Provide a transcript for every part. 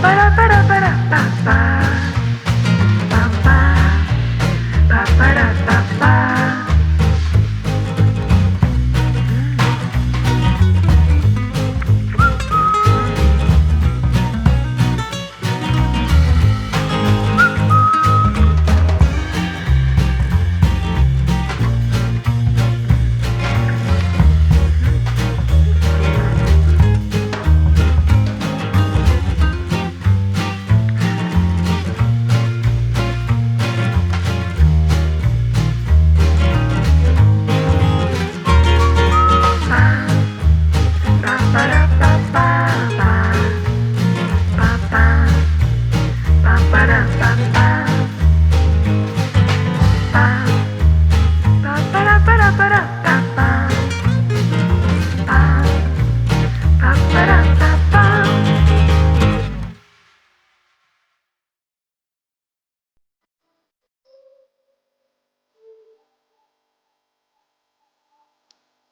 para para para pa pa pa pa pa para pa pa.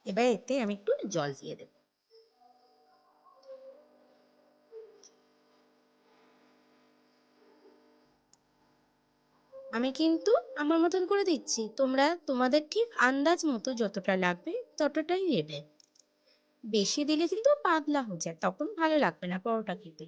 এবার এতে আমি একটু জল দিয়ে দেব। আমি কিন্তু আমার মতন করে দিচ্ছি, তোমরা তোমাদের ঠিক আন্দাজ মতো যতটা লাগবে ততটাই নেবে। বেশি দিলে কিন্তু পাতলা হয়ে যায়, তখন ভালো লাগবে না পরোটা খেতে।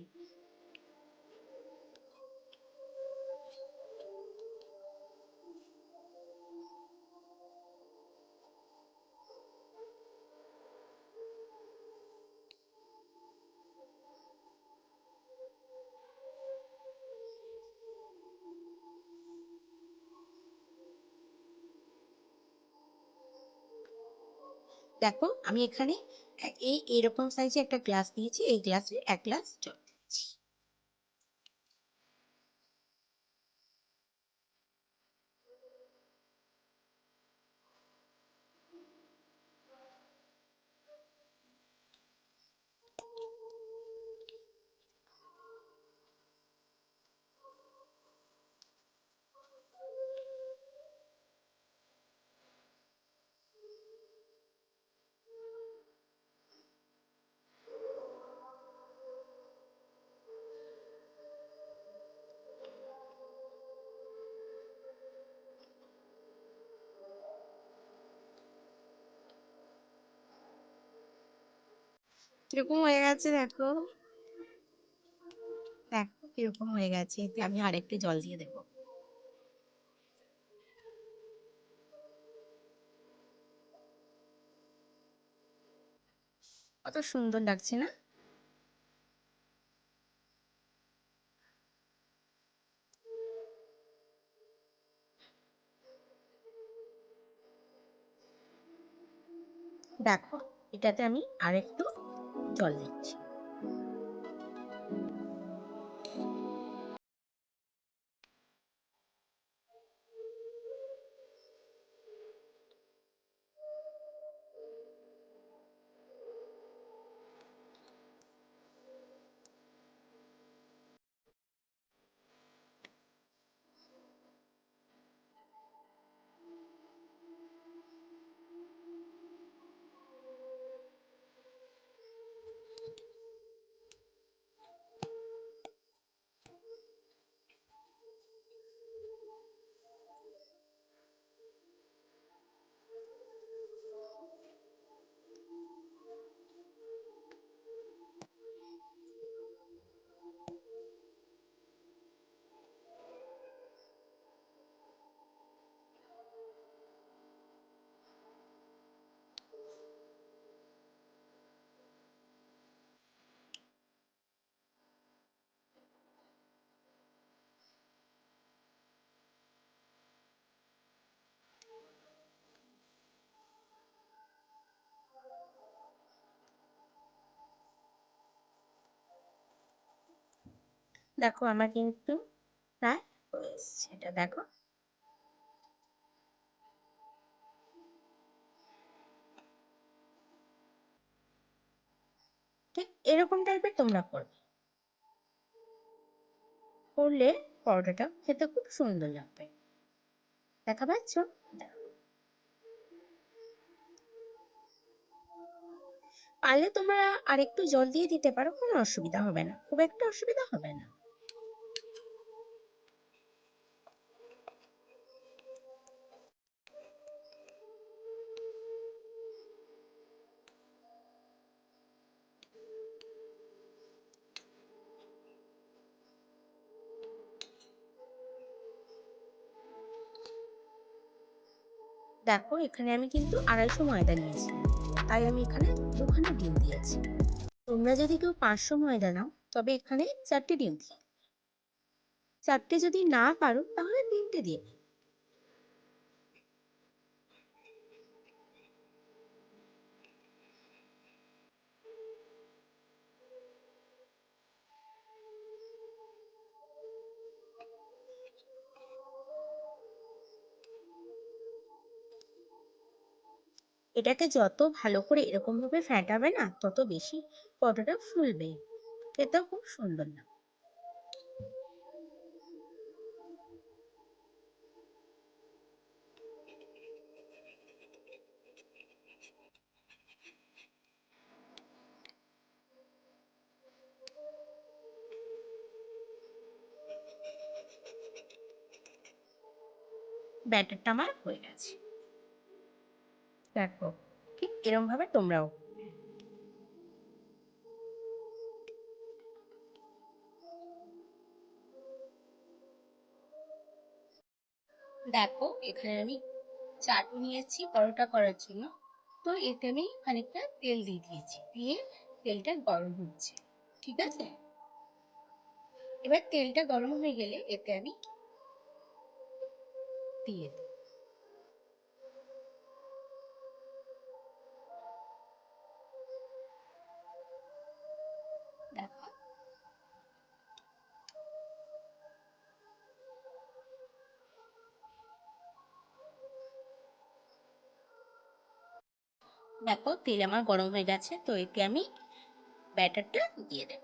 দেখো আমি এখানে এরকম সাইজে একটা গ্লাস নিয়েছি, এই গ্লাসে 1 গ্লাস জল দিচ্ছি। কিরকম হয়ে গেছে দেখো, দেখো কিরকম হয়ে গেছে। এতে আমি আরেকটু জল দিয়ে দেবো। কত সুন্দর লাগছে না? দেখো এটাতে আমি আরেকটু জল দিচ্ছি। দেখো আমার কিন্তু প্রায় হয়ে এসছে, এটা দেখো। ঠিক এরকম টাইপের তোমরা করবে, করলে পরোটাটা খেতে খুব সুন্দর লাগবে। দেখা পাচ্ছ? দেখো। পারলে তোমরা আরেকটু জল দিয়ে দিতে পারো, কোনো অসুবিধা হবে না, খুব একটা অসুবিধা হবে না। দেখো এখানে আমি কিন্তু 250 ময়দা নিয়েছি, তাই আমি এখানে 2খানা ডিম দিয়েছি। তোমরা যদি কেউ 500 ময়দা নাও তবে এখানে 4টে ডিম দিও, 4টে যদি না পারো তাহলে 3টে দিয়ে। এটাকে যত ভালো করে এরকম ভাবে ফেটাবে না তত বেশি পরোটাটা ফুলবে, খেতেও খুব সুন্দর না। ব্যাটারটা আমার হয়ে গেছে, দেখো ঠিক এরকম ভাবে তোমরাও। দেখো এখানে আমি চাটু নিয়েছি পরোটা করার জন্য, তো এতে আমি খানিকটা তেল দিয়ে দিয়েছি, দিয়ে তেলটা গরম হচ্ছে, ঠিক আছে। এবার তেলটা গরম হয়ে গেলে এতে আমি দিয়ে দিই। দেখো দেখো তেল আমার গরম হয়ে গেছে, তো এতে আমি ব্যাটারটা দিয়ে দেব।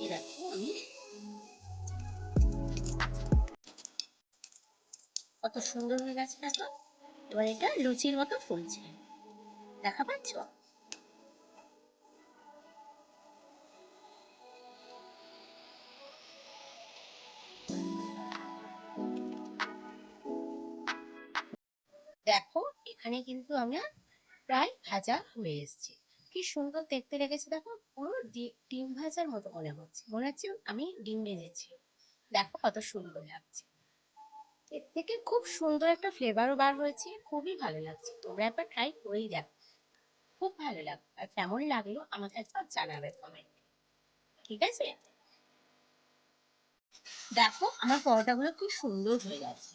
এই দেখো আমি কত সুন্দর হয়ে গেছে দেখো। এবার এটা লুচির মতো ফুলছে, দেখা পাচ্ছ। দেখো এখানে কিন্তু আমার প্রায় ভাজা হয়ে এসছে, কি সুন্দর দেখতে লেগেছে দেখো, পুরো ডিম ভাজার মতো মনে হচ্ছে আমি ডিম ভেজেছি। দেখো কত সুন্দর লাগছে, এর থেকে খুব সুন্দর একটা ফ্লেভারও বার হয়েছে, খুবই ভালো লাগছে। তোমরা একবার ট্রাই করেই দেখো, খুব ভালো লাগবে। আর কেমন লাগলো আমাকে একবার জানাবে কমেন্ট, ঠিক আছে। দেখো আমার পরোটাগুলো কি সুন্দর হয়ে গেছে,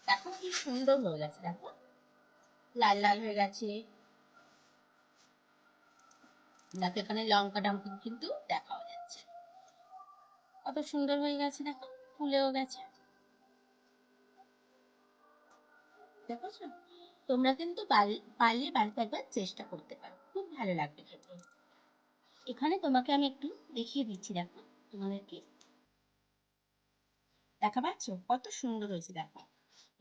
দেখো কি সুন্দর হয়ে গেছে, দেখো লাল লাল হয়ে গেছে। দেখো এখানে লঙ্কা টঙ্কা কিন্তু দেখাও যাচ্ছে, কত সুন্দর হয়ে গেছে, দেখো ফুলেও গেছে, দেখেছো। তোমরা কিন্তু পারলে বাড়িতে একবার চেষ্টা করতে পারো, খুব ভালো লাগবে খেতে। এখানে তোমাকে আমি একটু দেখিয়ে দিচ্ছি, দেখো তোমাদেরকে, দেখা পাচ্ছ কত সুন্দর হয়েছে, দেখো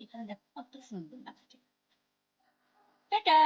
এখানে দেখো কত সুন্দর লাগছে। টাটা।